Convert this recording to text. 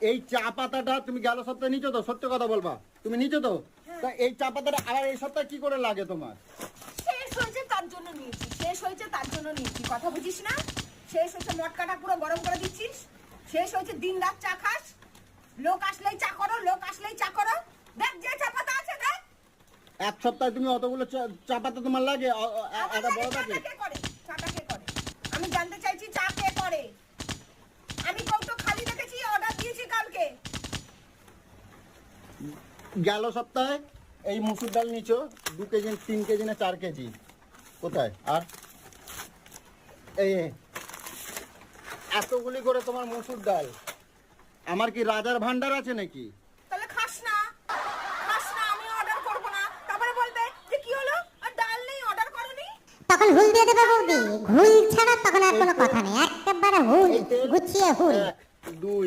এই চা পাতাটা তুমি গেল সপ্তাহে নিচো তো? সত্যি কথা বলবা, তুমি নিচো তো? তা এই চা পাতাটা আবার এই সপ্তাহে কি করে লাগে তোমার? শেষ হয়েছে তার জন্য নিয়েছি, শেষ হয়েছে তার জন্য নিয়েছি, কথা বুঝিস না? শেষ হয়েছে, মটকাটা পুরো গরম করে দিচ্ছিস। শেষ হয়েছে, দিন রাত চা খাস, লোক আসলেই চা করো, লোক আসলেই চা করো। দেখ যে চা পাতা আছে দেখ। এক সপ্তাহে তুমি অতগুলো চা পাতা তোমার লাগে? একটা বড় থাকে। চাটা কে করে? চাটা কে করে? আমি জানতে চাইছি চা কে করে। আমি কৌটো খালি রেখেছি, অর্ডার দিয়েছি কালকে। গেল সপ্তাহে এই মুসুর ডাল নিচো 2 কেজি, 3 কেজি না 4 কেজি। কোথায়? আর এই এতগুলি করে তোমার মুসুর ডাল, আমার কি রাজার ভান্ডার আছে নাকি? তাহলে খাস না, খাস না, আমি অর্ডার করব না। তারপরে বলবে যে কি হলো, আর ডাল নেই, অর্ডার করনি। তখন হুল দিয়ে দেবে বৌদি, হুল ছাড়া তখন আর কোনো কথা নেই, একেবারে হুল, গুছিয়ে হুল। 1 2